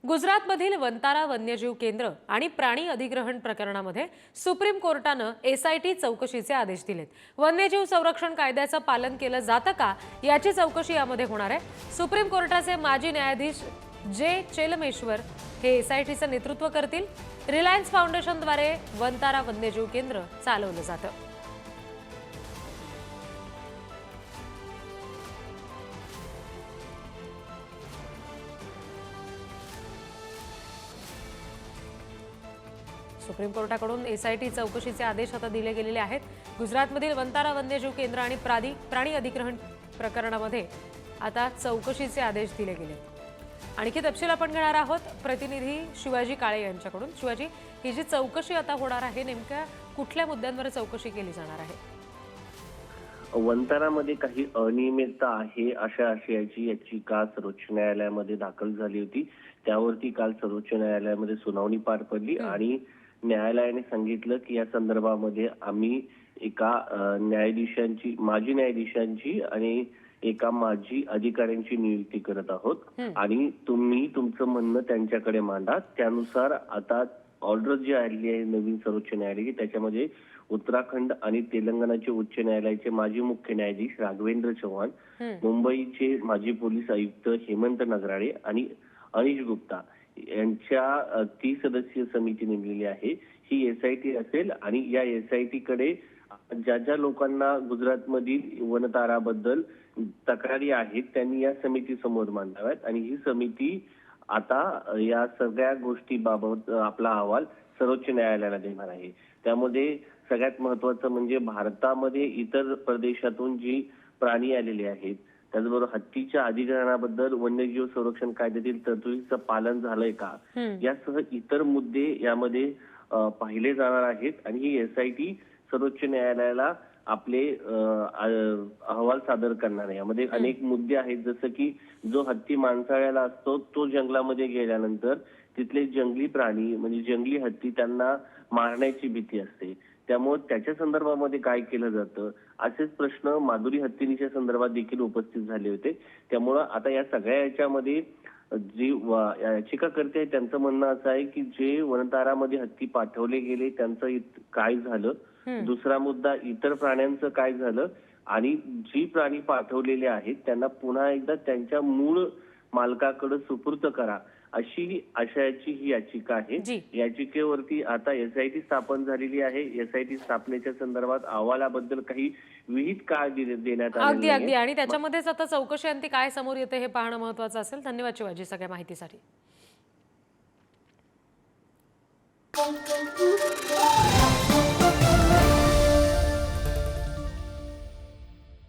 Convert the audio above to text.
गुजरातमधील वंतारा वन्यजीव केंद्र आणि प्राणी अधिग्रहण प्रकरणामध्ये सुप्रीम कोर्टानं एसआयटी चौकशीचे आदेश दिलेत। वन्यजीव संरक्षण कायद्याचं पालन केलं जातं का याची चौकशी यामध्ये होणार आहे। सुप्रीम कोर्टाचे माजी न्यायाधीश जे चेलमेश्वर हे एसआयटीचं नेतृत्व करतील। रिलायन्स फाउंडेशनद्वारे वंतारा वन्यजीव केंद्र चालवलं जातं। सुप्रीम कोर्टाकडून एसआयटी चौकशीचे आदेश आता दिले गेलेले आहेत। गुजरातमधील वंतारा वन्यजीव केंद्र आणि प्राणी अधिग्रहण प्रकरणामध्ये आता चौकशीचे आदेश दिले गेले। आणखी तपशील आपण घेणार आहोत प्रतिनिधी शिवाजी काळे यांच्याकडून। शिवाजी, ही जी चौकशी आता होणार आहे नेमक्या कुठल्या मुद्द्यांवर चौकशी केली जाणार आहे? वंतारामध्ये काही अनियमितता आहे अशा आशयाची याचिका सर्वोच्च न्यायालयामध्ये दाखल झाली होती। त्यावरती काल सर्वोच्च न्यायालयामध्ये सुनावणी पार पडली आणि न्यायालयाने सांगितलं की या संदर्भामध्ये आम्ही एका माजी न्यायाधीशांची आणि एका माजी अधिकाऱ्यांची नियुक्ती करत आहोत आणि तुम्ही तुमचं म्हणणं त्यांच्याकडे मांडा। त्यानुसार आता ऑर्डर जी आली आहे नवीन सर्वोच्च न्यायालयाची, त्याच्यामध्ये उत्तराखंड आणि तेलंगणाचे उच्च न्यायालयाचे माजी मुख्य न्यायाधीश राघवेंद्र चव्हाण, मुंबईचे माजी पोलीस आयुक्त हेमंत नगराळे आणि अनिश गुप्ता यांच्या 30 सदस्यीय समिती नेमलेली आहे। ही एसआयटी असेल आणि या एसआयटी कडे ज्या ज्या लोकांना गुजरातमधील वनताराबद्दल तक्रारी आहेत त्यांनी या समिती समोर मांडाव्यात आणि ही समिती आता या सगळ्या गोष्टीबाबत आपला अहवाल सर्वोच्च न्यायालयाला देणार आहे। त्यामध्ये सगळ्यात महत्त्वाचं म्हणजे भारतामध्ये इतर प्रदेशातून जी प्राणी आलेले आहेत, त्याचबरोबर हत्तीच्या अधिग्रहणाबद्दल वन्यजीव संरक्षण कायद्यातील तरतुदीचं पालन झालंय का, यासह इतर मुद्दे यामध्ये पाहिले जाणार आहेत आणि ही एसआयटी सर्वोच्च न्यायालयाला आपले अहवाल सादर करणार आहे। यामध्ये अनेक मुद्दे आहेत, जसं की जो हत्ती माणसाळ्याला असतो तो जंगलामध्ये गेल्यानंतर तिथले जंगली प्राणी म्हणजे जंगली हत्ती त्यांना मारण्याची भीती असते, त्यामुळे त्याच्या संदर्भामध्ये काय केलं जातं असेच प्रश्न माधुरी हत्तीच्या संदर्भात देखील उपस्थित झाले होते। त्यामुळे आता या सगळ्या याच्यामध्ये जी याचिकाकर्ते आहे त्यांचं म्हणणं असं आहे की जे वनतारामध्ये हत्ती पाठवले गेले त्यांचं काय झालं, दुसरा मुद्दा इतर प्राण्यांचं काय झालं आणि जी प्राणी पाठवलेले आहेत त्यांना पुन्हा एकदा त्यांच्या मूळ मालकाकडे सुपूर्द करा अशी आशयाची ही याचिका आहे। याचिकेवरती आता एसआयटी स्थापन झालेली आहे। एसआयटी स्थापनेच्या संदर्भात अहवालाबद्दल काही विहित काळ देण्यात आलेला आहे। अगदी आणि त्याच्यामध्येच आता चौकशी अंती काय समोर येते हे पाहणं महत्त्वाचं असेल। धन्यवाद शिवाजी सगळ्या माहितीसाठी।